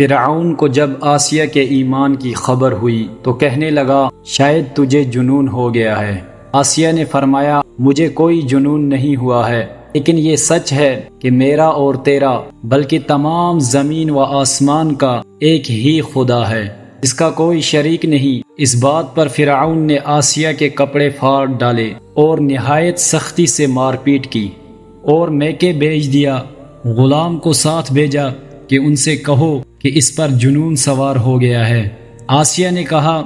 فرعون کو جب آسیہ کے ایمان کی خبر ہوئی تو کہنے لگا شاید تجھے جنون ہو گیا ہے۔ آسیہ نے فرمایا مجھے کوئی جنون نہیں ہوا ہے، لیکن یہ سچ ہے کہ میرا اور تیرا بلکہ تمام زمین و آسمان کا ایک ہی خدا ہے، اس کا کوئی شریک نہیں۔ اس بات پر فرعون نے آسیہ کے کپڑے پھاڑ ڈالے اور نہایت سختی سے مار پیٹ کی اور میکے بھیج دیا، غلام کو ساتھ بھیجا کہ ان سے کہو کہ اس پر جنون سوار ہو گیا ہے۔ آسیہ نے کہا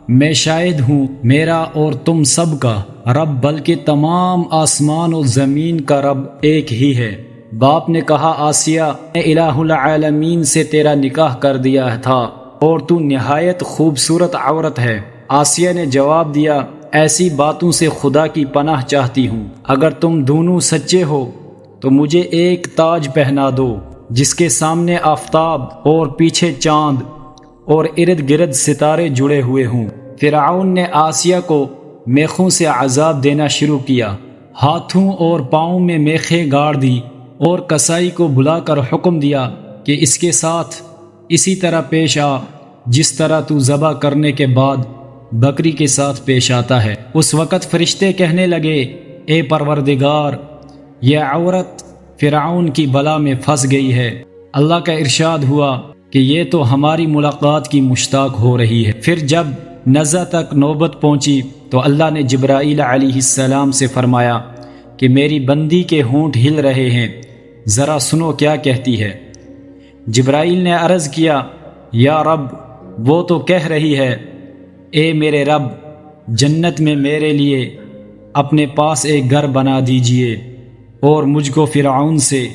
میں شاہد ہوں میرا اور تم سب کا رب بلکہ تمام آسمان و زمین کا رب ایک ہی ہے۔ باپ نے کہا آسیہ میں الہ العالمین سے تیرا نکاح کر دیا تھا اور تو نہایت خوبصورت عورت ہے۔ آسیہ نے جواب دیا ایسی باتوں سے خدا کی پناہ چاہتی ہوں، اگر تم دونوں سچے ہو تو مجھے ایک تاج پہنا دو جس کے سامنے آفتاب اور پیچھے چاند اور ارد گرد ستارے جڑے ہوئے ہوں۔ فرعون نے آسیہ کو میخوں سے عذاب دینا شروع کیا، ہاتھوں اور پاؤں میں میخیں گاڑ دی اور کسائی کو بلا کر حکم دیا کہ اس کے ساتھ اسی طرح پیش آ جس طرح تو ذبح کرنے کے بعد بکری کے ساتھ پیش آتا ہے۔ اس وقت فرشتے کہنے لگے اے پروردگار، یہ عورت فرعون کی بلا میں پھنس گئی ہے۔ اللہ کا ارشاد ہوا کہ یہ تو ہماری ملاقات کی مشتاق ہو رہی ہے۔ پھر جب نزع تک نوبت پہنچی تو اللہ نے جبرائیل علیہ السلام سے فرمایا کہ میری بندی کے ہونٹ ہل رہے ہیں، ذرا سنو کیا کہتی ہے۔ جبرائیل نے عرض کیا یا رب وہ تو کہہ رہی ہے اے میرے رب جنت میں میرے لیے اپنے پاس ایک گھر بنا دیجئے اور مجھ کو فرعون سے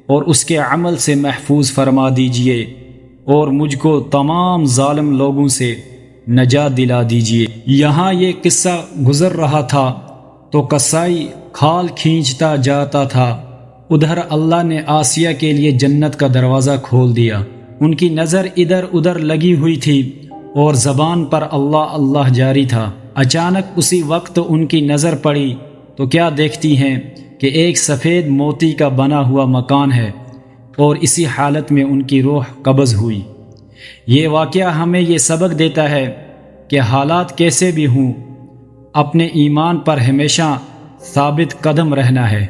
اور اس کے عمل سے محفوظ فرما دیجئے اور مجھ کو تمام ظالم لوگوں سے نجات دلا دیجئے۔ یہاں یہ قصہ گزر رہا تھا تو کسائی کھال کھینچتا جاتا تھا، ادھر اللہ نے آسیہ کے لیے جنت کا دروازہ کھول دیا۔ ان کی نظر ادھر ادھر لگی ہوئی تھی اور زبان پر اللہ اللہ جاری تھا۔ اچانک اسی وقت ان کی نظر پڑی تو کیا دیکھتی ہیں کہ ایک سفید موتی کا بنا ہوا مکان ہے اور اسی حالت میں ان کی روح قبض ہوئی۔ یہ واقعہ ہمیں یہ سبق دیتا ہے کہ حالات کیسے بھی ہوں اپنے ایمان پر ہمیشہ ثابت قدم رہنا ہے۔